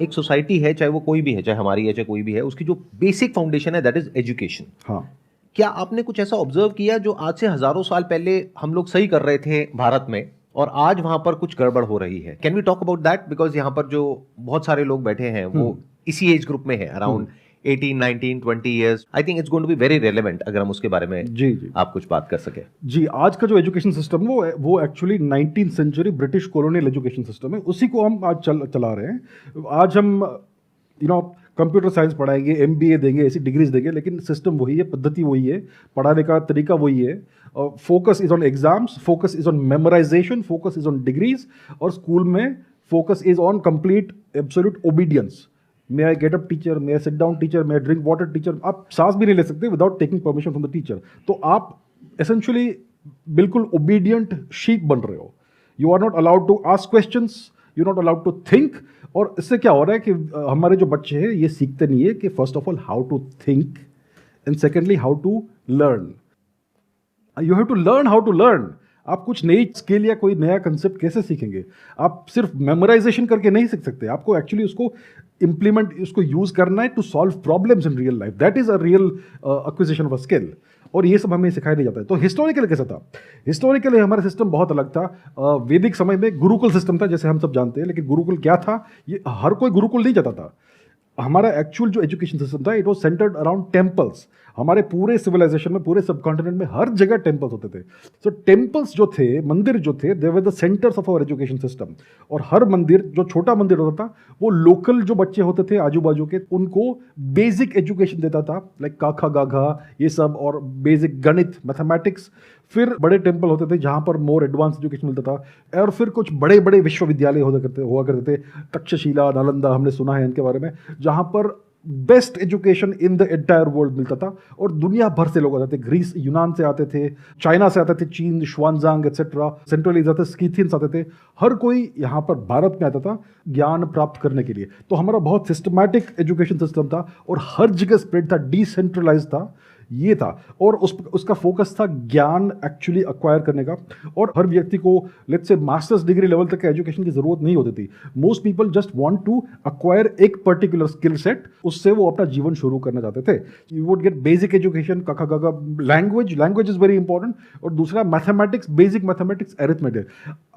एक सोसाइटी है, चाहे वो कोई भी है, चाहे हमारी है चाहे कोई भी है, उसकी जो बेसिक फाउंडेशन है दैट इज एजुकेशन। हाँ। क्या आपने कुछ ऐसा ऑब्जर्व किया जो आज से हजारों साल पहले हम लोग सही कर रहे थे भारत में और आज वहां पर कुछ गड़बड़ हो रही है? Can we talk about that? Because यहाँ पर जो बहुत सारे लोग बैठे हैं वो इसी एज ग्रुप में है, around 18, 19, 20 years. I think it's going to be very relevant अगर हम उसके बारे में जी जी आप कुछ बात कर सके। जी, आज का जो एजुकेशन सिस्टम वो actually 19th century British colonial education system है, उसी को हम आज चला रहे हैं। आज हम कंप्यूटर साइंस पढ़ाएंगे, एमबीए देंगे, ऐसी डिग्रीज देंगे, लेकिन सिस्टम वही है, पद्धति वही है, पढ़ाने का तरीका वही है। Focus is on exams, focus is on memorization, focus is on degrees, और स्कूल में focus is on complete absolute obedience. May I get up teacher, may I sit down teacher, may I drink water teacher. आप सांस भी नहीं ले सकते without taking permission from the teacher. तो आप एसेंशियली बिल्कुल ओबीडियंट शीप बन रहे हो। You are not allowed to ask questions, you not allowed to think. और इससे क्या हो रहा है कि हमारे जो बच्चे हैं ये सीखते नहीं है कि first of all how to think and secondly how to learn. You have to learn how to learn. आप कुछ नई स्किल या कोई नया कंसेप्ट कैसे सीखेंगे? आप सिर्फ मेमोराइजेशन करके नहीं सीख सकते, आपको एक्चुअली उसको इंप्लीमेंट, उसको यूज करना है to solve problems in real life. That is a real acquisition of a skill, और ये सब हमें सिखाया नहीं जाता है। तो हिस्टोरिकली कैसा था? हिस्टोरिकली हमारा सिस्टम बहुत अलग था। वैदिक समय में गुरुकुल सिस्टम था, जैसे हम सब जानते हैं, लेकिन गुरुकुल क्या था, ये हर कोई गुरुकुल नहीं जाता था। हमारा एक्चुअल जो एजुकेशन सिस्टम था, it was centred around temples. हमारे पूरे सिविलाइजेशन में, पूरे सब कॉन्टिनेंट में हर जगह टेम्पल्स होते थे। सो टेम्पल्स जो थे, मंदिर जो थे, they were the centres of our education system. और हर मंदिर, जो छोटा मंदिर होता था, वो लोकल जो बच्चे होते थे आजू बाजू के, उनको बेसिक एजुकेशन देता था, लाइक काखा गाघा ये सब, और बेसिक गणित, मैथमेटिक्स। फिर बड़े टेम्पल होते थे जहाँ पर मोर एडवांस एजुकेशन मिलता था, और फिर कुछ बड़े बड़े विश्वविद्यालय हुआ करते थे, तक्षशिला, नालंदा, हमने सुना है इनके बारे में, जहाँ पर best education in the entire world मिलता था। और दुनिया भर से लोग आते थे, ग्रीस, यूनान से आते थे, चाइना से आते थे, चीन, शुआनजांग एक्सेट्रा, सेंट्रल एशिया से स्कीथियंस आते थे। हर कोई यहाँ पर भारत में आता था ज्ञान प्राप्त करने के लिए। तो हमारा बहुत सिस्टमैटिक एजुकेशन सिस्टम था, और हर जगह स्प्रेड था, डिसेंट्रलाइज था, ये था। और उसका फोकस था ज्ञान एक्चुअली अक्वायर करने का। और हर व्यक्ति को let's say masters degree level तक का एजुकेशन की जरूरत नहीं होती थी। Most people just want to acquire एक पर्टिकुलर स्किल सेट, उससे वो अपना जीवन शुरू करना चाहते थे। You would get basic education, काका गागा, लैंग्वेज इज वेरी इंपॉर्टेंट, और दूसरा मैथमेटिक्स, बेसिक मैथमेटिक्स, एरिथमेटिक।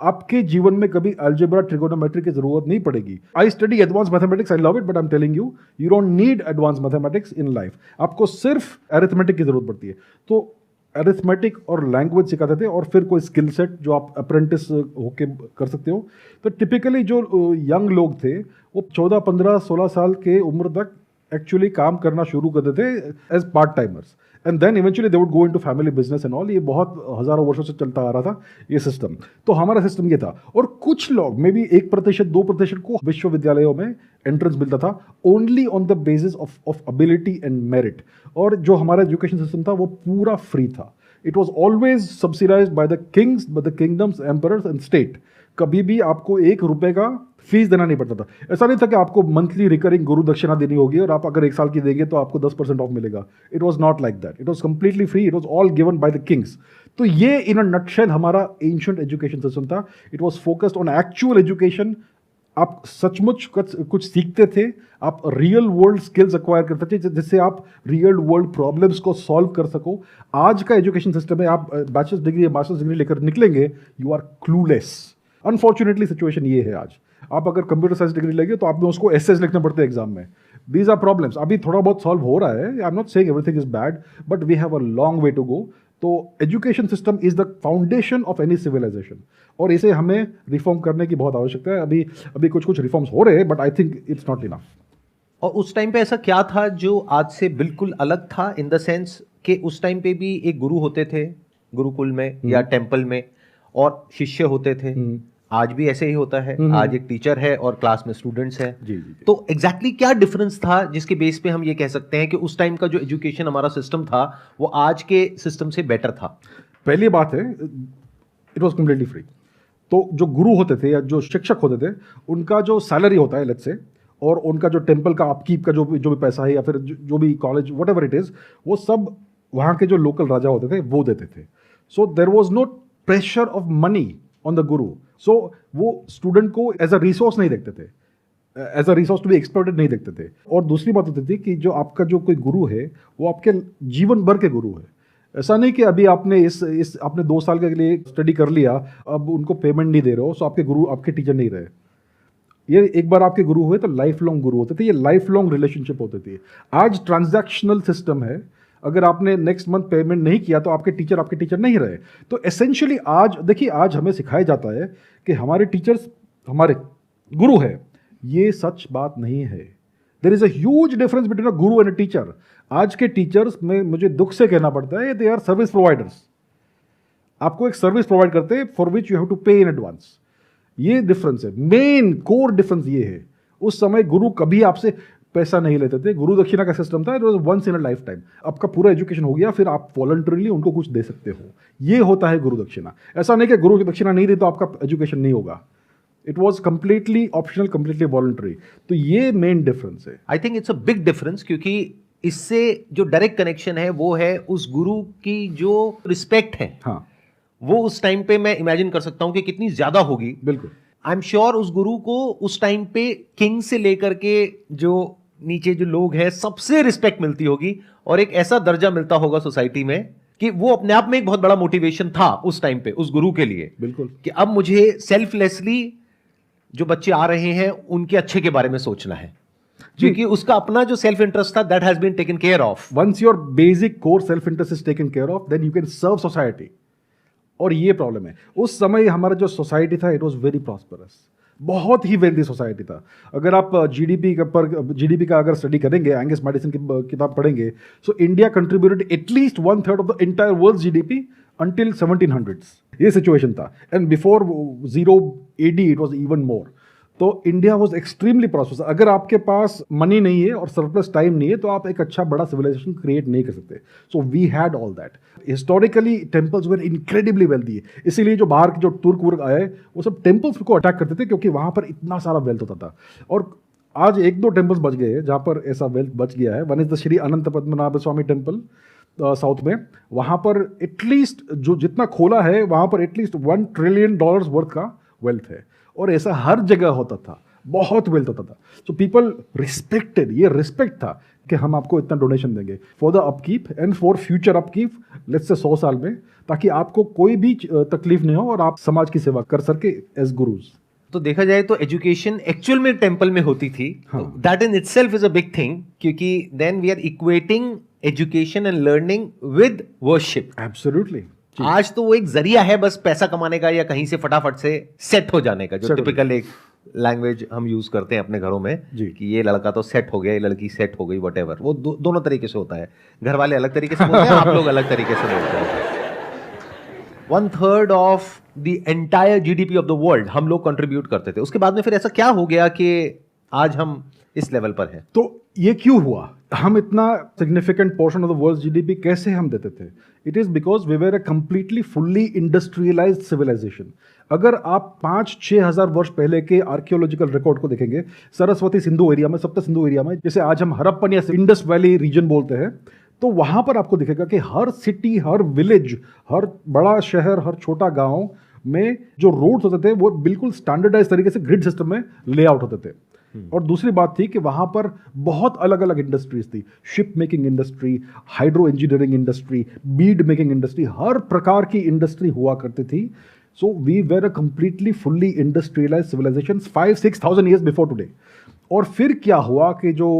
आपके जीवन में कभी अलजेब्रा, ट्रिगोनोमेट्री की जरूरत नहीं पड़ेगी। I study advance mathematics, I love it, but I am telling you, you don't need advance mathematics in life. आपको सिर्फ एरिथमेटिक की जरूरत पड़ती है। तो एरिथमेटिक और लैंग्वेज सिखाते थे, और फिर कोई स्किल सेट जो आप अप्रेंटिस होके कर सकते हो। तो टिपिकली जो यंग लोग थे, वो 14, 15, 16 साल के उम्र तक एक्चुअली काम करना शुरू करते थे as part timers, and then eventually they would go into family business and all. ये बहुत हजारों वर्षों से चलता आ रहा था ये सिस्टम। तो हमारा सिस्टम ये था। और कुछ लोग, मे बी 1%, 2% को विश्वविद्यालयों में एंट्रेंस मिलता था, only on the basis of ability and merit. और जो हमारा एजुकेशन सिस्टम था वो पूरा फ्री था। It was always subsidised by the Kings, by the kingdoms, emperors and state. कभी भी आपको 1 रुपए का फीस देना नहीं पड़ता था। ऐसा नहीं था कि आपको मंथली रिकरिंग गुरु दक्षिणा देनी होगी, और आप अगर 1 साल की देंगे तो आपको 10% ऑफ मिलेगा। It was not like that. It was completely free. It was all given by the Kings. तो ये इन अ नटशेल हमारा एंशिएंट एजुकेशन सिस्टम था। It was focused on actual education. आप सचमुच कुछ सीखते थे, आप रियल वर्ल्ड स्किल्स एक्वायर करते थे, जिससे आप रियल वर्ल्ड प्रॉब्लम्स को सॉल्व कर सको। आज का एजुकेशन सिस्टम है, आप बैचलर्स डिग्री या मास्टर्स डिग्री लेकर निकलेंगे, you are clueless. Unfortunately situation ये है आज। आप अगर कंप्यूटर साइंस डिग्री लेंगे तो आप में उसको एसेज लिखना पड़ता है एग्जाम में। These are problems. अभी थोड़ा बहुत सॉल्व हो रहा है, I am not saying everything is bad, but we have a long way to go. तो education system is the foundation of any civilisation, और इसे हमें रिफॉर्म करने की बहुत आवश्यकता है। अभी कुछ रिफॉर्म्स हो रहे हैं, but I think it's not enough. और उस टाइम पे ऐसा क्या था जो आज से बिल्कुल अलग था, इन द सेंस कि उस टाइम पे भी एक गुरु होते थे गुरुकुल में या टेम्पल में, और शिष्य होते थे। आज भी ऐसे ही होता है। आज एक टीचर है और क्लास में स्टूडेंट्स हैं। जी, जी, जी। तो एग्जैक्टली क्या डिफरेंस था जिसके बेस पे हम ये कह सकते हैं कि उस टाइम का जो एजुकेशन हमारा सिस्टम था वो आज के सिस्टम से बेटर था? पहली बात है, इट वॉज कम्प्लीटली फ्री। तो जो गुरु होते थे या जो शिक्षक होते थे, उनका जो सैलरी होता है लेट्स से, और उनका जो टेम्पल का अपकीप का जो भी पैसा है, या फिर जो भी college what ever it is, वो सब वहाँ के जो लोकल राजा होते थे वो देते थे। So there was no pressure of money on the guru. So वो स्टूडेंट को एज अ रिसोर्स नहीं देखते थे। As a resource to be exploited नहीं देखते थे। और दूसरी बात होती थी कि जो आपका जो कोई गुरु है वो आपके जीवन भर के गुरु है। ऐसा नहीं कि अभी आपने इस आपने 2 साल के लिए स्टडी कर लिया, अब उनको पेमेंट नहीं दे रहे हो, सो आपके गुरु आपके टीचर नहीं रहे। ये एक बार आपके गुरु हुए तो लाइफ लॉन्ग गुरु होते थे, ये लाइफ लॉन्ग रिलेशनशिप होती थी। आज ट्रांजैक्शनल सिस्टम है, अगर आपने नेक्स्ट मंथ पेमेंट नहीं किया तो आपके टीचर नहीं रहे। तो एसेंशियली आज देखिए, आज हमें सिखाया जाता है कि हमारे टीचर्स हमारे गुरु है। ये सच बात नहीं है। There is a huge difference between a guru and a teacher. आज के टीचर्स में मुझे दुख से कहना पड़ता है, दे आर सर्विस प्रोवाइडर्स। आपको एक सर्विस प्रोवाइड करते हैं for which you have to pay in advance. ये डिफरेंस है, मेन कोर डिफरेंस ये है। उस समय गुरु कभी आपसे पैसा नहीं लेते थे, गुरु दक्षिणा का सिस्टम था, it was once in a life time. आपका पूरा एजुकेशन हो गया, फिर आप वॉलंटरीली उनको कुछ दे सकते हो। ये होता है गुरु दक्षिणा। ऐसा नहीं कि गुरु की दक्षिणा नहीं दी तो आपका एजुकेशन नहीं होगा। It was completely optional, completely voluntary. तो ये मेन डिफरेंस है। आई think it's a big difference, क्योंकि इससे जो डायरेक्ट कनेक्शन है वो है उस गुरु की जो रिस्पेक्ट है। हाँ, वो उस टाइम पे मैं इमेजिन कर सकता हूं कि कितनी ज्यादा होगी। बिल्कुल। आई एम श्योर उस गुरु को उस टाइम पे किंग से लेकर के जो नीचे जो लोग हैं सबसे रिस्पेक्ट मिलती होगी, और एक ऐसा दर्जा मिलता होगा सोसाइटी में कि वो अपने आप में एक बहुत बड़ा मोटिवेशन था उस टाइम पे उस गुरु के लिए। बिल्कुल कि अब मुझे सेल्फलेसली जो बच्चे आ रहे हैं उनके अच्छे के बारे में सोचना है, क्योंकि उसका अपना जो सेल्फ इंटरेस्ट था that has been taken care of. Once your basic core self interest is taken care of, then you can serve society. और ये प्रॉब्लम है। उस समय हमारा जो सोसाइटी था, इट वॉज वेरी प्रॉस्परस, बहुत ही वेल्दी सोसाइटी था। अगर आप जीडीपी का अगर स्टडी करेंगे, एंगस मैडिसन की किताब पढ़ेंगे, so India contributed at least 1/3 of the entire world GDP until 1700s। ये सिचुएशन था, and before 0 AD it was even more. तो इंडिया वॉज एक्सट्रीमली प्रॉस्परस। अगर आपके पास मनी नहीं है और सरप्लस टाइम नहीं है तो आप एक अच्छा बड़ा सिविलाइजेशन क्रिएट नहीं कर सकते। So we had all that. Historically temples were incredibly wealthy. इसीलिए जो बाहर के जो तुर्क वर्क आए वो सब टेम्पल्स को अटैक करते थे, क्योंकि वहाँ पर इतना सारा वेल्थ होता था। और आज 1-2 टेम्पल्स बच गए हैं जहाँ पर ऐसा वेल्थ बच गया है। One is the Shri Anant Padmanabha Swamy temple south में। वहाँ पर एटलीस्ट जो जितना खोला है वहाँ पर एटलीस्ट $1 ट्रिलियन वर्थ का वेल्थ है। और ऐसा हर जगह होता था, बहुत वेल्थ होता था। सो पीपल रिस्पेक्टेड, ये रिस्पेक्ट था कि हम आपको इतना डोनेशन देंगे for the upkeep and for future upkeep, let's say 100 साल में, ताकि आपको कोई भी तकलीफ नहीं हो और आप समाज की सेवा कर सके एज गुरुज। तो देखा जाए तो एजुकेशन एक्चुअल में टेम्पल में होती थी। That in itself is a big thing, क्योंकि then we are equating education and learning with worship. Absolutely. आज तो वो एक जरिया है बस पैसा कमाने का या कहीं से फटाफट से सेट हो जाने का, जो टिपिकल एक लैंग्वेज हम यूज करते हैं अपने घरों में कि ये लड़का तो सेट हो गया, ये लड़की सेट हो गई, व्हाटएवर। वो दोनों तरीके से होता है। घर वाले अलग तरीके से बोलते हैं, आप लोग अलग तरीके से बोलते हैं। 1/3 of the entire GDP of the world हम लोग कंट्रीब्यूट करते थे। उसके बाद में फिर ऐसा क्या हो गया कि आज हम इस लेवल पर हैं? तो ये क्यों हुआ? हम इतना significant portion of the world GDP कैसे हम देते थे? It is because we were a completely fully industrialised civilization. अगर आप 5-6 हजार वर्ष पहले के आर्कियोलॉजिकल रिकॉर्ड को देखेंगे, सरस्वती सिंधु एरिया में, सप्त सिंधु एरिया में, जैसे आज हम हड़प्पन या इंडस वैली रीजन बोलते हैं, तो वहां पर आपको दिखेगा कि हर सिटी, हर विलेज, हर बड़ा शहर, हर छोटा गांव में जो रोड्स होते थे वो बिल्कुल स्टैंडर्डाइज तरीके से ग्रिड सिस्टम में लेआउट होते थे। और दूसरी बात थी कि वहां पर बहुत अलग अलग इंडस्ट्रीज थी। Ship making industry, hydro engineering industry, bead making industry, हर प्रकार की इंडस्ट्री हुआ करती थी। So we were a completely fully industrialised civilisation 5,000-6,000 years before today. और फिर क्या हुआ कि जो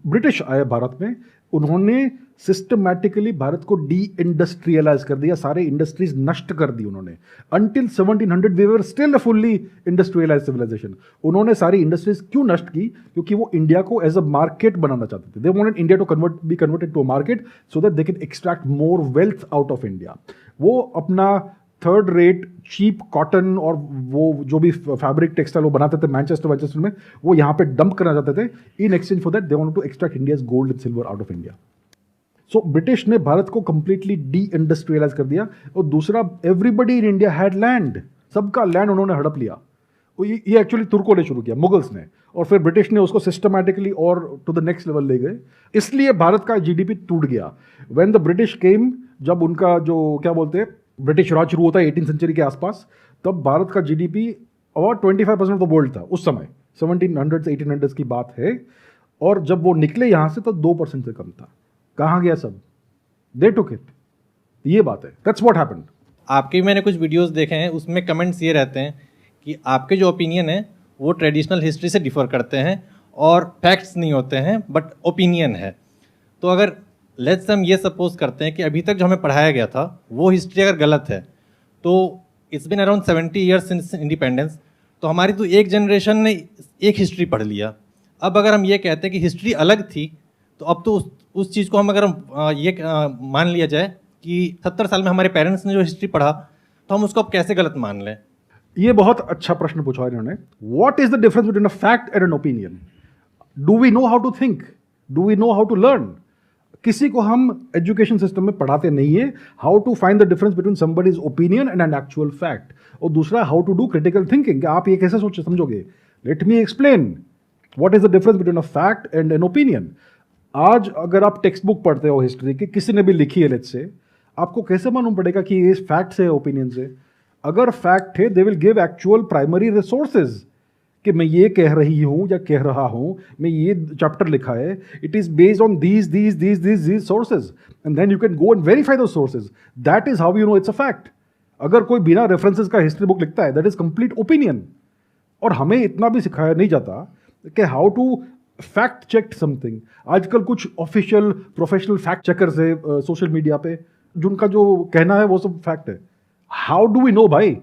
ब्रिटिश आए भारत में, उन्होंने सिस्टमैटिकली भारत को डी इंडस्ट्रियलाइज कर दिया, सारे इंडस्ट्रीज नष्ट कर दी उन्होंने। Until 1700 we were still a fully industrialize civilization. उन्होंने सारी इंडस्ट्रीज क्यों नष्ट की? क्योंकि वो इंडिया को एज अ मार्केट बनाना चाहते थे। They wanted India to be converted to a market so that they can extract more wealth out of India. वो अपना थर्ड रेट चीप कॉटन और वो जो भी फैब्रिक टेक्सटाइल वो बनाते थे मैनचेस्टर में, वो यहाँ पे डंप करना चाहते थे। In exchange for that they wanted to extract India's gold and silver out of India. So British ने भारत को कंप्लीटली डी इंडस्ट्रियलाइज कर दिया। और दूसरा, everybody in India had land, सबका लैंड उन्होंने हड़प लिया। ये एक्चुअली तुर्कों ने शुरू किया, मुगल्स ने, और फिर ब्रिटिश ने उसको सिस्टमैटिकली और टू द नेक्स्ट लेवल ले गए। इसलिए भारत का जीडीपी टूट गया। व्हेन द ब्रिटिश केम, जब उनका जो क्या बोलते हैं ब्रिटिश राज शुरू होता है 18th सेंचुरी के आसपास, तब भारत का GDP about 25% of the world था उस समय। 1700s 1800s की बात है, और जब वो निकले यहाँ से तो 2% से कम था। कहाँ गया सब? दे टुक इट। ये बात है, दैट्स व्हाट हैपेंड। आपके भी मैंने कुछ वीडियोस देखे हैं, उसमें कमेंट्स ये रहते हैं कि आपके जो ओपिनियन है वो ट्रेडिशनल हिस्ट्री से डिफर करते हैं और फैक्ट्स नहीं होते हैं बट ओपिनियन है। तो अगर लेट्स हम ये सपोज करते हैं कि अभी तक जो हमें पढ़ाया गया था वो हिस्ट्री अगर गलत है, तो it's been around 70 years since independence, तो हमारी तो एक जनरेशन ने एक हिस्ट्री पढ़ लिया। अब अगर हम ये कहते हैं कि हिस्ट्री अलग थी, तो अब तो उस चीज़ को हम अगर मान लिया जाए कि 70 साल में हमारे पेरेंट्स ने जो हिस्ट्री पढ़ा, तो हम उसको अब कैसे गलत मान लें? ये बहुत अच्छा प्रश्न पूछा इन्होंने। What is the difference between a fact and an opinion? Do we know how to think? Do we know how to learn? किसी को हम एजुकेशन सिस्टम में पढ़ाते नहीं है how to find the difference between somebody's opinion and an actual fact. और दूसरा, how to do critical thinking. आप ये कैसे सोच समझोगे? Let me explain what is the difference between a fact and an opinion. आज अगर आप टेक्स्ट बुक पढ़ते हो हिस्ट्री की, किसी ने भी लिखी है लेट्स से, आपको कैसे मालूम पड़ेगा कि ये फैक्ट से ओपिनियन से? अगर फैक्ट है, they will give actual primary resources कि मैं ये कह रही हूं या कह रहा हूं, मैं ये चैप्टर लिखा है, it is based on these sources, and then you can go and verify those sources. That is how you know it's a fact. अगर कोई बिना रेफरेंसेस का हिस्ट्री बुक लिखता है, दैट इज कंप्लीट ओपिनियन। और हमें इतना भी सिखाया नहीं जाता कि how to fact check something. आजकल कुछ ऑफिशियल प्रोफेशनल फैक्ट चेकर्स है सोशल मीडिया पे, जिनका जो कहना है वो सब फैक्ट है। हाउ डू वी नो भाई?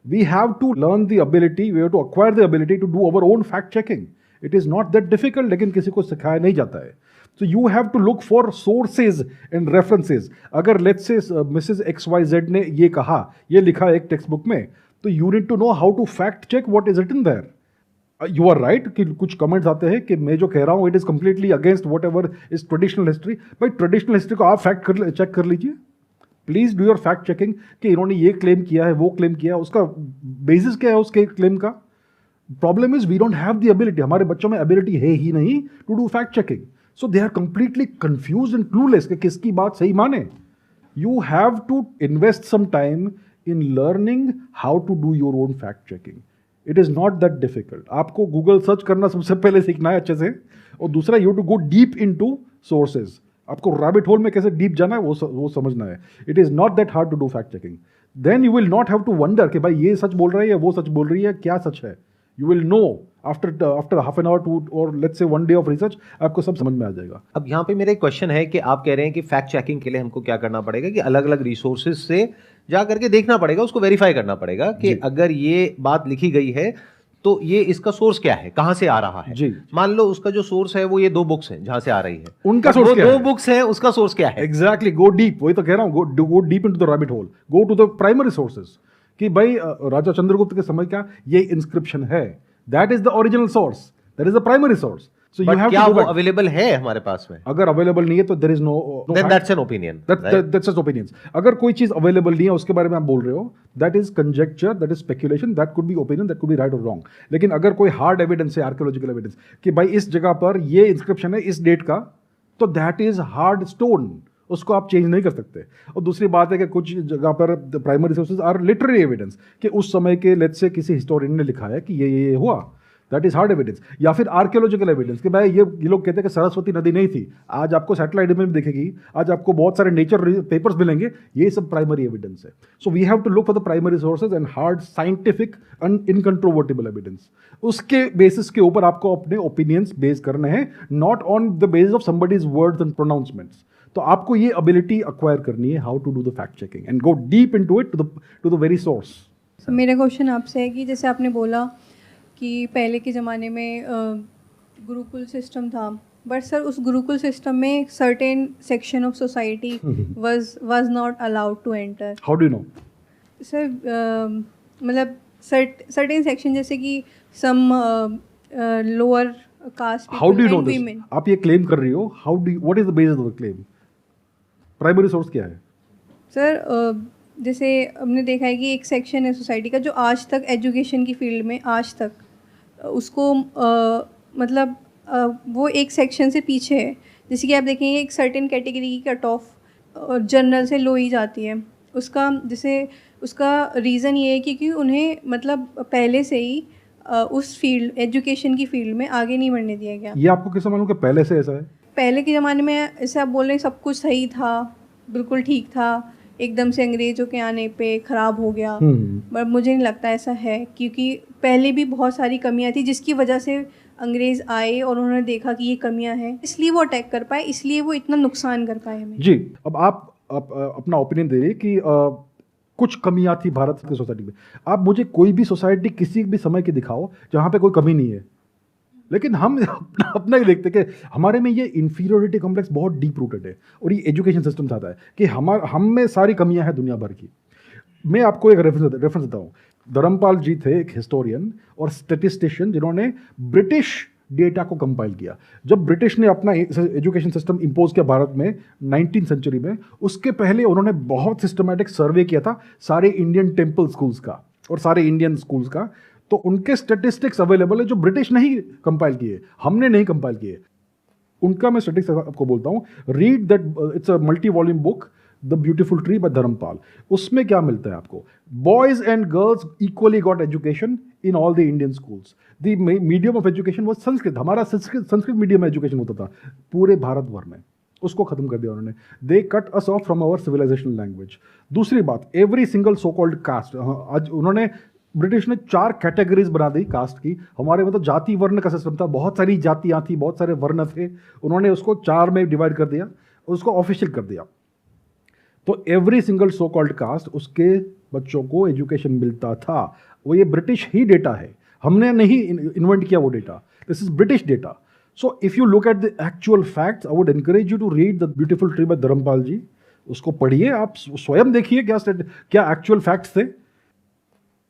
We have to learn the ability, we have to acquire the ability to do our own fact checking. It is not that difficult, लेकिन किसी को सिखाया नहीं जाता है। So you have to look for sources and references. अगर let's say Mrs. XYZ ने ये कहा, ये लिखा एक टेक्स्ट बुक में, तो you need to know how to fact check what is written there. You are right कि कुछ कमेंट्स आते हैं कि मैं जो कह रहा हूँ it is completely against whatever is traditional history. भाई traditional history को आप फैक्ट चेक कर लीजिए। Please do your fact checking कि इन्होंने ये क्लेम किया है, वो क्लेम किया है, उसका बेसिस क्या है उसके क्लेम का। Problem is we don't have the ability, हमारे बच्चों में एबिलिटी है ही नहीं to do fact checking. So they are completely confused and clueless कि किसकी बात सही माने। You have to invest some time in learning how to do your own fact checking. It is not that difficult. आपको Google search करना सबसे पहले सीखना है अच्छे से, और दूसरा you to go deep in to sources. आपको रैबिट होल में कैसे डीप जाना है वो समझना है। It is not that hard to do fact checking. Then you will not have to wonder कि भाई ये सच बोल रहा है या वो सच बोल रही है, क्या सच है। You will know after half an hour to और let's say 1 day of research, आपको सब समझ में आ जाएगा। अब यहाँ पे मेरा एक क्वेश्चन है कि आप कह रहे हैं कि फैक्ट चेकिंग के लिए हमको क्या करना पड़ेगा कि अलग अलग रिसोर्सेज से जा करके देखना पड़ेगा, उसको वेरीफाई करना पड़ेगा कि अगर ये बात लिखी गई है तो ये इसका सोर्स क्या है, कहां से आ रहा है। जी। मान लो उसका जो सोर्स है वो ये 2 बुक्स हैं जहां से आ रही है, उनका सोर्स क्या है? 2 बुक्स हैं, उसका सोर्स क्या है? Exactly, go deep. वही तो कह रहा हूँ, go deep into the rabbit hole, go to the primary sources कि भाई राजा चंद्रगुप्त के समय का ये इंस्क्रिप्शन है, that is the original source, that is the primary source. So you have क्या टू वो अवेलेबल है हमारे पास में? अगर अवेलेबल नहीं है तो there is no, then that's an opinion, that's just opinions. अगर कोई चीज अवेलेबल नहीं है उसके बारे में आप बोल रहे हो, that is conjecture, that is speculation, that could be opinion, that could be right और रॉन्ग। लेकिन अगर कोई हार्ड एविडेंस है, आर्कियोलॉजिकल एविडेंस कि भाई इस जगह पर ये इंस्क्रिप्शन है इस डेट का, तो दैट इज हार्ड स्टोन, उसको आप चेंज नहीं कर सकते। और दूसरी बात है कि कुछ जगह पर primary sources are literary evidence कि उस समय के लेट्स से किसी हिस्टोरियन ने लिखा है कि ये हुआ, दैट इज हार्ड एविडेंस। या फिर आर्कियोलॉजिकल एविडेंस कि भाई ये लोग कहते हैं कि सरस्वती नदी नहीं थी, आज आपको सैटेलाइट इमेज दिखेगी, आज आपको बहुत सारे नेचर पेपर्स मिलेंगे, ये सब प्राइमरी एविडेंस है। So we have to look for the primary sources and hard scientific and incontrovertible evidence. उसके बेसिस के ऊपर आपको अपने ओपिनियंस बेस करने हैं, not on the basis of somebody's words and pronouncements. तो आपको ये एबिलिटी अक्वायर करनी है, how to do the fact checking and go deep into it to the very source. मेरा क्वेश्चन आपसे है कि जैसे आपने बोला कि पहले के ज़माने में गुरुकुल सिस्टम था, बट सर उस गुरुकुल सिस्टम में certain section of society was not allowed to enter. How do you know? Sir मतलब सर्टेन सेक्शन जैसे कि some lower caste. How do you know this? आप ये क्लेम कर रही हो, how do, what is the basis of the claim? Primary source क्या है? सर जैसे हमने देखा है कि एक सेक्शन है सोसाइटी का जो आज तक एजुकेशन की फील्ड में आज तक उसको मतलब वो एक सेक्शन से पीछे है। जैसे कि आप देखेंगे एक सर्टेन कैटेगरी की कट ऑफ जनरल से लो ही जाती है। उसका रीज़न ये है कि उन्हें मतलब पहले से ही उस फील्ड एजुकेशन की फील्ड में आगे नहीं बढ़ने दिया गया। ये आपको कैसे मालूम कि पहले से ऐसा है? पहले के ज़माने में ऐसे आप बोल रहे हैं सब कुछ सही था, बिल्कुल ठीक था, एकदम से अंग्रेज़ों के आने पे ख़राब हो गया। बट मुझे नहीं लगता ऐसा है, क्योंकि पहले भी बहुत सारी कमियां थी जिसकी वजह से अंग्रेज़ आए और उन्होंने देखा कि ये कमियां हैं, इसलिए वो अटैक कर पाए, इसलिए वो इतना नुकसान कर पाए हमें। जी, अब आप अपना ओपिनियन दे रही कि कुछ कमियां थी भारत की सोसाइटी में। आप मुझे कोई भी सोसाइटी किसी भी समय की दिखाओ जहां पे कोई कमी नहीं है, लेकिन हम अपना ही देखते कि हमारे में ये इंफीरियोरिटी कॉम्प्लेक्स बहुत डीप रूटेड है, और ये एजुकेशन सिस्टम चाहता है कि हम में सारी कमियां हैं दुनिया भर की। मैं आपको एक रेफरेंस देता हूँ। धर्मपाल जी थे एक हिस्टोरियन और स्टेटिस्टिशियन जिन्होंने ब्रिटिश डेटा को कंपाइल किया। जब ब्रिटिश ने अपना एजुकेशन सिस्टम इंपोज किया भारत में 19th सेंचुरी में, उसके पहले उन्होंने बहुत सिस्टमैटिक सर्वे किया था सारे इंडियन टेम्पल स्कूल्स का और सारे इंडियन स्कूल्स का। तो उनके स्टेटिस्टिक्स अवेलेबल है जो ब्रिटिश नहीं कंपाइल किए, हमने नहीं कंपाइल किए। उनका मैं स्टेटिस्टिक्स आपको बोलता हूँ, read that, it's a multi volume book, the beautiful tree by Dharampal. उसमें क्या मिलता है आपको? Boys and girls equally got education in all the Indian schools. The medium of education was Sanskrit. हमारा संस्कृत मीडियम में एजुकेशन होता था पूरे भारत भर में, उसको खत्म कर दिया उन्होंने। They cut us off from our civilisational language. दूसरी बात, every single so called caste, आज उन्होंने ब्रिटिश ने 4 कैटेगरीज बना दी कास्ट की। हमारे में तो जाति वर्ण का सिस्टम था, बहुत सारी जातियां थी, बहुत सारे वर्ण थे, उन्होंने उसको 4 में डिवाइड कर दिया, उसको ऑफिशियल कर दिया। तो every single so called caste, उसके बच्चों को एजुकेशन मिलता था। वो ये ब्रिटिश ही डेटा है, हमने नहीं इन्वेंट किया वो data, this is British data. So if you look at the actual facts, I would encourage you to read the beautiful tree by Dharampal ji. उसको पढ़िए, आप स्वयं देखिए क्या एक्चुअल फैक्ट्स थे।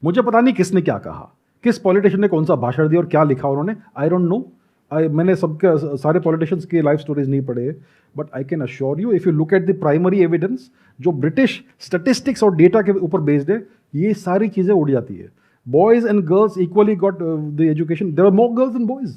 मुझे पता नहीं किसने क्या कहा, किस पॉलिटिशियन ने कौन सा भाषण दिया और क्या लिखा उन्होंने, आई डोंट नो। मैंने सबके सारे पॉलिटिशियंस के लाइफ स्टोरीज नहीं पढ़े, but I can assure you if you look at the primary evidence जो ब्रिटिश स्टैटिस्टिक्स और डेटा के ऊपर बेस्ड है, ये सारी चीजें उड़ जाती है। Boys and girls equally got the education, there are more girls than boys,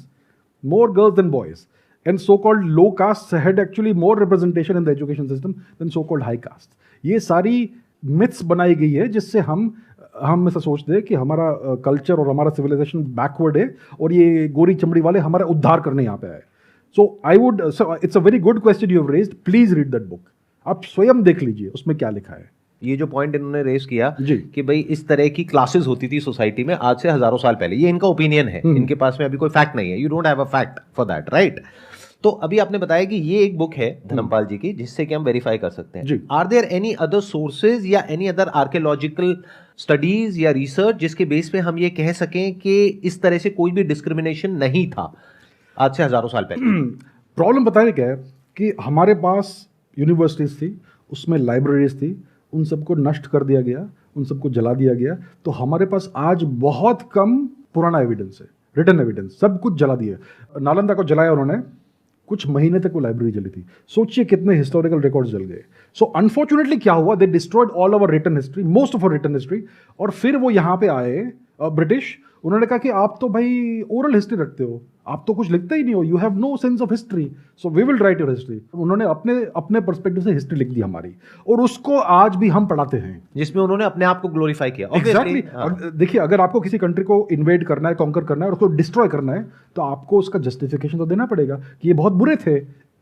more girls than boys, and so-called low castes had actually more representation in the education system than so-called high castes. ये सारी myths बनाई गई है जिससे हम ऐसा सोचते हैं कि हमारा कल्चर और हमारा सिविलाइजेशन बैकवर्ड है और ये गोरी चमड़ी वाले हमारा उद्धार करने यहाँ पे आए। So I would, it's a very good question you have raised, please read that book. आप स्वयं देख लीजिए उसमें क्या लिखा है। ये जो पॉइंट इन्होंने रेस किया जी। कि भाई इस तरह की क्लासेस होती थी सोसाइटी में आज से हजारों साल पहले, ये इनका ओपिनियन है, इनके पास में अभी कोई फैक्ट नहीं है। You don't have a fact for that, right? तो अभी आपने बताया कि ये एक बुक है धर्मपाल जी की जिससे कि हम वेरीफाई कर सकते हैं। Are there any other sources या एनी अदर आर्कियोलॉजिकल स्टडीज या रिसर्च जिसके बेस पे हम ये कह सकें कि इस तरह से कोई भी डिस्क्रिमिनेशन नहीं था आज से हजारों साल पहले? प्रॉब्लम बताने क्या है कि हमारे पास यूनिवर्सिटीज थी, उसमें लाइब्रेरीज थी, उन सबको नष्ट कर दिया गया, उन सबको जला दिया गया। तो हमारे पास आज बहुत कम पुराना एविडेंस है, रिटन एविडेंस, सब कुछ जला दिया। नालंदा को जलाया उन्होंने, कुछ महीने तक वो लाइब्रेरी जली थी। सोचिए कितने हिस्टोरिकल रिकॉर्ड्स जल गए। सो अनफॉर्चुनेटली क्या हुआ, they destroyed all over written history, most of our written history. और फिर वो यहाँ पे आए ब्रिटिश, उन्होंने कहा कि आप तो भाई ओरल हिस्ट्री रखते हो, आप तो कुछ लिखते ही नहीं हो, you have no sense of history, so we will write your history. उन्होंने अपने पर्सपेक्टिव से हिस्ट्री लिख दी हमारी, और उसको आज भी हम पढ़ाते हैं, जिसमें उन्होंने अपने आप को ग्लोरीफाई किया। एग्जैक्टली। देखिए, अगर आपको किसी कंट्री को इन्वेड करना है, कॉन्कर करना है और उसको डिस्ट्रॉय करना है, तो आपको उसका जस्टिफिकेशन तो देना पड़ेगा कि ये बहुत बुरे थे,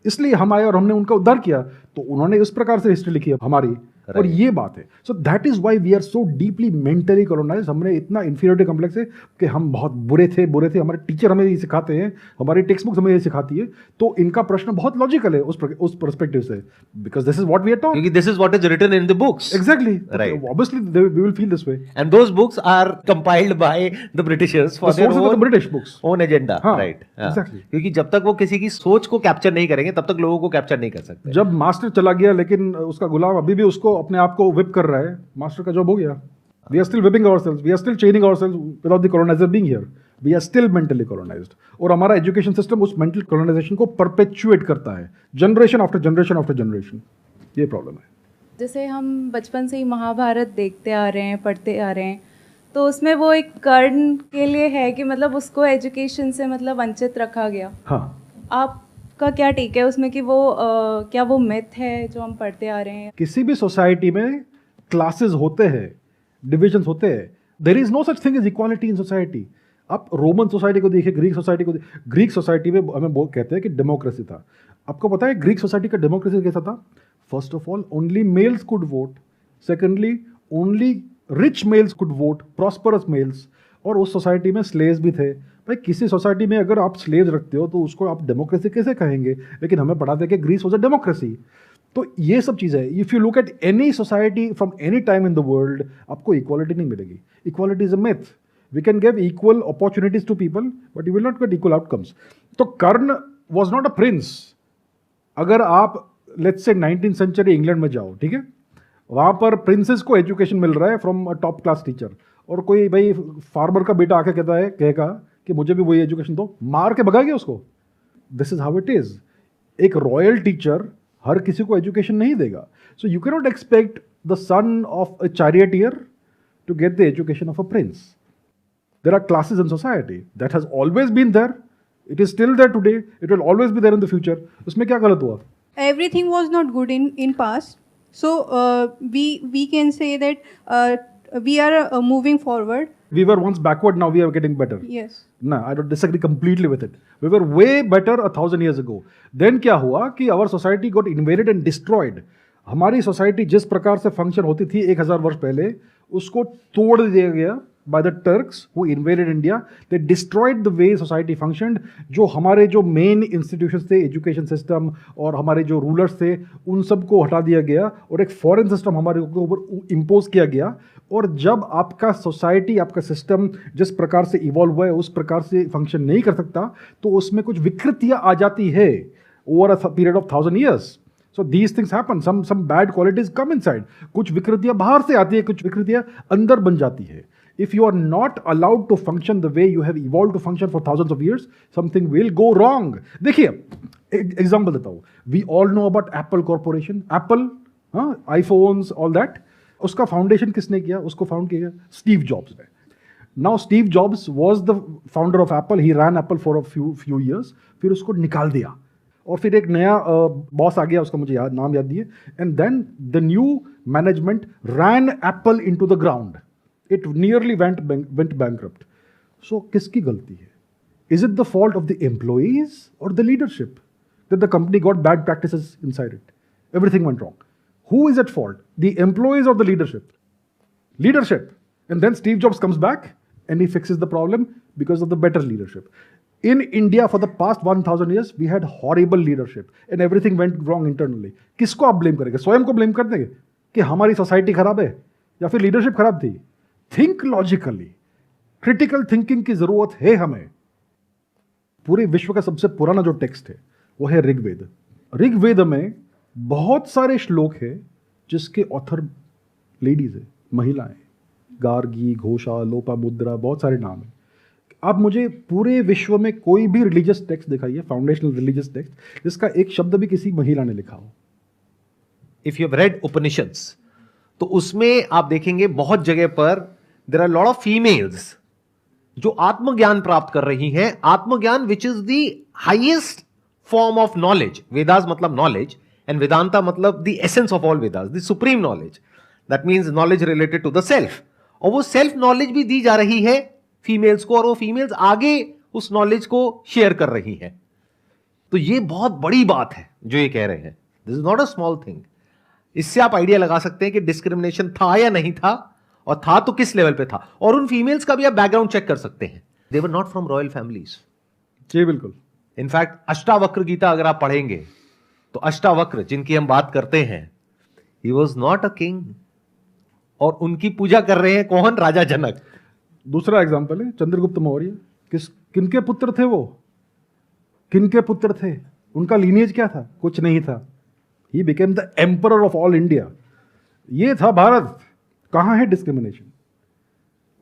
इसलिए हम आए और हमने उनका उद्धार किया। तो उन्होंने इस प्रकार से हिस्ट्री लिखी है हमारी, और ये बात है। So that is why we are so deeply mentally colonised. हमने इतना इंफीरियरिटी कॉम्प्लेक्स है कि हम बहुत बुरे थे। हमारे टीचर हमें ये सिखाते हैं, हमारी टेक्स्ट बुक्स हमें ये सिखाती है। तो इनका प्रश्न बहुत लॉजिकल है उस पर्सपेक्टिव से, because this is what we are taught, क्योंकि this is what is written in the books. Exactly, right. Obviously we will feel this way, and those books are compiled by the Britishers for their own British books, own agenda, right? Exactly. क्योंकि जब तक वो किसी की सोच को capture नहीं करेंगे तब तक लोगों को कैप्चर नहीं कर सकते। जब मास्टर चला गया, लेकिन उसका गुलाम अभी भी उसको अपने आप को विप कर रहा है, मास्टर का जॉब हो गया। We are still whipping ourselves, we are still chaining ourselves without the coloniser being here. We are still mentally colonised, और हमारा एजुकेशन सिस्टम उस मेंटल कॉलोनाइजेशन को परपेचुएट करता है, generation after generation after generation. ये problem है। जैसे हम बचपन से ही महाभारत देखते आ रहे हैं, पढ़ते आ रहे हैं, तो उसमें वो एक कर्ण के लिए है कि मतलब उसको एजुकेशन से मतलब वंचित रखा गया। हाँ, आपका क्या टेक है उसमें कि वो क्या वो मिथ है जो हम पढ़ते आ रहे हैं? किसी भी सोसाइटी में क्लासेस होते हैं, डिविजन्स होते हैं। There is no such thing as equality in society. आप रोमन सोसाइटी को देखिए, ग्रीक सोसाइटी को ग्रीक सोसाइटी में हमें कहते हैं कि डेमोक्रेसी था। आपको पता है ग्रीक सोसाइटी का डेमोक्रेसी कैसा था? First of all, only males could vote. Secondly, only rich males could vote, prosperous males. और उस सोसाइटी में स्लेव्स भी थे। भाई किसी सोसाइटी में अगर आप स्लेव्स रखते हो तो उसको आप डेमोक्रेसी कैसे कहेंगे? लेकिन हमें पढ़ा दे कि ग्रीस वाज अ डेमोक्रेसी। तो ये सब चीज़ें, if you look at any society from any time in the world, आपको इक्वालिटी नहीं मिलेगी। Equality is a myth. We can give equal opportunities to people but you will not get equal outcomes. तो Karna was not a prince. अगर आप let's say 19th century England में जाओ, ठीक है, वहाँ पर प्रिंसेस को एजुकेशन मिल रहा है from a top class teacher, और कोई भाई फार्मर का बेटा आके कहेगा कि मुझे भी वही एजुकेशन दो, मार के भगाएंगे उसको। This is how it is. एक रॉयल टीचर हर किसी को एजुकेशन नहीं देगा। So you can not expect the son of a charioteer to get the education of a prince. There are classes in society, that has always been there, it is still there today, it will always be there in the future. उसमें क्या गलत हुआ? Everything was not good in past, so we can say that we are moving forward. We were once backward, now we are getting better. Yes. No, I don't disagree completely with it. We were way better 1,000 years ago. Then क्या हुआ कि our society got invaded and destroyed. हमारी society जिस प्रकार से function होती थी 1000 वर्ष पहले, उसको तोड़ दिया गया by the Turks who invaded India. They destroyed the way society functioned. जो हमारे जो मेन इंस्टीट्यूशंस थे, एजुकेशन सिस्टम और हमारे जो रूलर्स थे, उन सबको हटा दिया गया और एक फॉरेन सिस्टम हमारे ऊपर इम्पोज किया गया। और जब आपका सोसाइटी, आपका सिस्टम जिस प्रकार से इवॉल्व हुआ है उस प्रकार से फंक्शन नहीं कर सकता, तो उसमें कुछ विकृतियाँ आ जाती है over a period of 1000 years. So these things happen. Some bad qualities come inside. कुछ विकृतियाँ बाहर से आती है, कुछ विकृतियाँ अंदर बन जाती है। If you are not allowed to function the way you have evolved to function for thousands of years, something will go wrong. देखिए, एग्जाम्पल देता हूँ। We all know about Apple Corporation. Apple, iPhones, all that. उसका foundation किसने किया? उसको found किया Steve jobs ने। Now Steve Jobs was the founder of Apple. He ran Apple for a few years. फिर उसको निकाल दिया और फिर एक नया बॉस आ गया, उसका मुझे नाम याद नहीं है। And then the new management ran Apple into the ground. It nearly went bankrupt. So, किसकी गलती है? Is it the fault of the employees or the leadership that the company got bad practices inside it? Everything went wrong. Who is at fault? The employees or the leadership? Leadership. And then Steve Jobs comes back and he fixes the problem because of the better leadership. In India, for the past 1000 years, we had horrible leadership and everything went wrong internally. किसको आप blame करेंगे? स्वयं को blame कर देंगे कि हमारी society खराब है या फिर लीडरशिप खराब थी? Think logically. क्रिटिकल थिंकिंग की जरूरत है हमें। पूरे विश्व का सबसे पुराना जो टेक्स्ट है वो है ऋग्वेद। ऋग्वेद में बहुत सारे श्लोक है जिसके ऑथर लेडीज है, महिलाएं। गार्गी, घोषा, लोपामुद्रा, बहुत सारे नाम है। आप मुझे पूरे विश्व में कोई भी रिलीजियस टेक्स्ट दिखाइए, फाउंडेशनल रिलीजियस टेक्स्ट, जिसका एक शब्द भी किसी महिला ने लिखा हो। If you have read Upanishads, तो उसमें आप देखेंगे बहुत जगह पर there are lot of females जो आत्मज्ञान प्राप्त कर रही हैं। आत्मज्ञान which is the highest form of knowledge. Vedas मतलब नॉलेज एंड वेदांता मतलब the essence of all Vedas, the supreme knowledge. That means knowledge related to the self. और वो सेल्फ नॉलेज भी दी जा रही है फीमेल्स को, और वो फीमेल्स आगे उस नॉलेज को शेयर कर रही हैं। तो ये बहुत बड़ी बात है जो ये कह रहे हैं। This is not a small thing. इससे आप आइडिया लगा सकते हैं कि डिस्क्रिमिनेशन था या नहीं था, और था तो किस लेवल पे था। और उन फीमेल्स का भी आप बैकग्राउंड चेक कर सकते हैं। They were not from royal families. जी बिल्कुल। इनफैक्ट अष्टावक्र गीता अगर आप पढ़ेंगे तो अष्टावक्र जिनकी हम बात करते हैं, he was not a king, और उनकी पूजा कर रहे हैं कौन? राजा जनक। दूसरा एग्जाम्पल है चंद्रगुप्त मौर्य। किनके पुत्र थे वो? किनके पुत्र थे? उनका लीनिएज क्या था? कुछ नहीं था। He became the emperor of all India. ये था भारत। कहाँ है डिस्क्रिमिनेशन?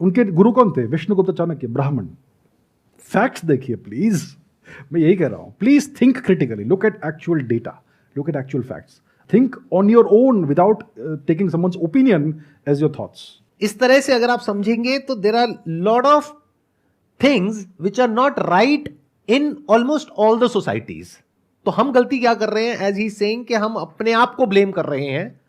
उनके गुरु कौन थे? विष्णुगुप्त चाणक्य, ब्राह्मण। फैक्ट्स देखिए प्लीज। मैं यही कह रहा हूं, please think critically, look at actual data, look at actual facts, think on your own without taking someone's opinion as your thoughts. इस तरह से अगर आप समझेंगे तो there are lot of things which are not right in almost all the societies. तो हम गलती क्या कर रहे हैं? एज ही सेइंग कि हम अपने आप को ब्लेम कर रहे हैं,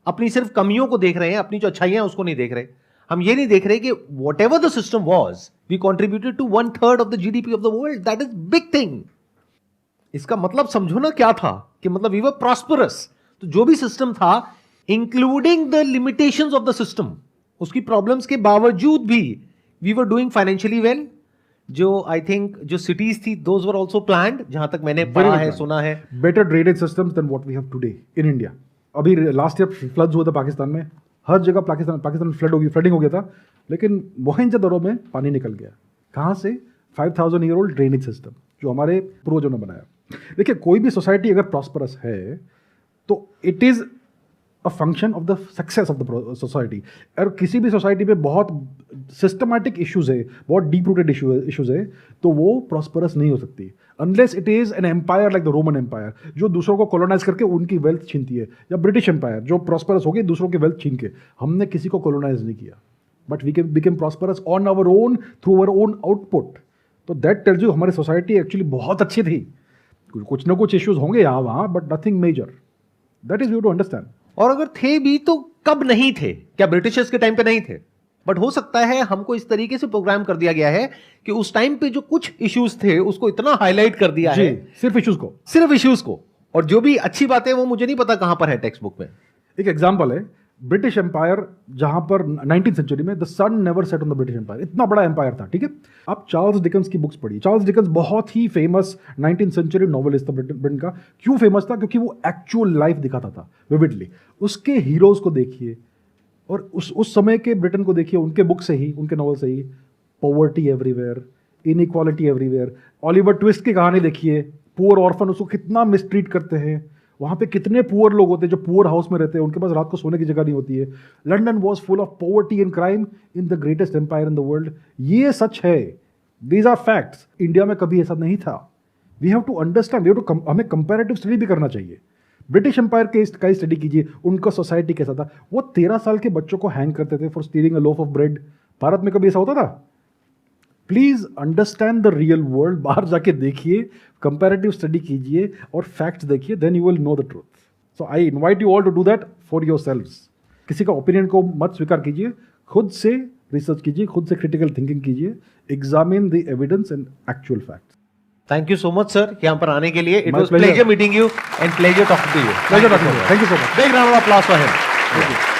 अपनी सिर्फ कमियों को देख रहे हैं, अपनी जो अच्छाइयां उसको नहीं देख रहे। हम ये नहीं देख रहे कि whatever the system was, we contributed to 1/3 of the GDP of the world. That is big thing. इसका मतलब समझो ना क्या था कि मतलब वी वर प्रॉस्परस. तो जो भी सिस्टम था, including the limitations of the system, उसकी प्रॉब्लम्स के बावजूद भी we were doing financially well. जो आई थिंक जो सिटीज थी, दोज वर आल्सो प्लान्ड, जहां तक मैंने पढ़ा है, सुना है. Better drainage systems than what we have today in India. अभी लास्ट ईयर फ्लड्स हुआ था पाकिस्तान में, हर जगह पाकिस्तान में फ्लडिंग हो गया था, लेकिन मोहनजोदड़ो में पानी निकल गया. कहाँ से? 5000 ईयर ओल्ड ड्रेनेज सिस्टम जो हमारे पूर्वजों ने बनाया. देखिए, कोई भी सोसाइटी अगर प्रॉस्परस है तो it is a function of the success of the society. और किसी भी सोसाइटी में बहुत सिस्टमैटिक इश्यूज है, बहुत डीप रूटेड इश्यूज है, तो वो प्रॉस्परस नहीं हो सकती unless it is an empire like the Roman empire, जो दूसरों को कॉलोनाइज करके उनकी वेल्थ छीनती है, या ब्रिटिश एम्पायर जो प्रॉस्परस हो गई दूसरों की वेल्थ छीन के. हमने किसी को कॉलोनाइज नहीं किया, but we became prosperous on our own through our own output. तो दैट टेल्स यू हमारी सोसाइटी एक्चुअली बहुत अच्छी थी. कुछ ना कुछ इश्यूज होंगे यहाँ वहाँ, but nothing major. That is you to understand. और अगर थे भी तो कब नहीं थे? क्या ब्रिटिशर्स के टाइम पे नहीं थे? बट हो सकता है हमको इस तरीके से प्रोग्राम कर दिया गया है कि उस टाइम पे जो कुछ इश्यूज थे उसको इतना हाईलाइट कर दिया है, सिर्फ इश्यूज को. और जो भी अच्छी बातें वो मुझे नहीं पता कहां पर है टेक्स्ट बुक में. एक एग्जांपल है, ब्रिटिश एम्पायर, जहां पर 19th सेंचुरी में the sun never set on the British empire. इतना बड़ा एम्पायर था, ठीक है. आप चार्ल्स डिकन्स की बुक्स पढ़िए. चार्ल्स डिकन्स बहुत ही फेमस 19th सेंचुरी नॉवेलिस्ट था ब्रिटेन का. क्यों फेमस था? क्योंकि वो एक्चुअल लाइफ दिखाता था विविडली. उसके हीरोज को देखिए और उस समय के ब्रिटेन को देखिए, उनके बुक से ही, उनके नॉवल से ही. Poverty everywhere, inequality everywhere. Oliver Twist की कहानी देखिए, पुअर ऑर्फन, उसको कितना मिसट्रीट करते हैं. वहाँ पे कितने पुअर लोग होते हैं जो पुअर हाउस में रहते हैं, उनके पास रात को सोने की जगह नहीं होती है. London was full of poverty and crime in the greatest empire in the world. ये सच है. These are facts. इंडिया में कभी ऐसा नहीं था. वी हैव टू अंडरस्टैंड, हमें कंपैरेटिव स्टडी भी करना चाहिए. ब्रिटिश एम्पायर का स्टडी कीजिए, उनका सोसाइटी कैसा था. वो 13 साल के बच्चों को हैंग करते थे for stealing a loaf of bread. Bharat में कभी ऐसा होता था? Please understand the real world. बाहर जाके देखिए, कंपैरेटिव स्टडी कीजिए और फैक्ट्स देखिए, then you will know the truth. So I invite you all to do that for yourselves. किसी का ओपिनियन को मत स्वीकार कीजिए, खुद से रिसर्च कीजिए, खुद से क्रिटिकल थिंकिंग कीजिए. Examine the evidence and actual facts. Thank you so much sir यहाँ पर आने के लिए. It My was pleasure. Pleasure meeting you and pleasure talking to you. Pleasure talking to you. Thank you so much. Big round of applause for him.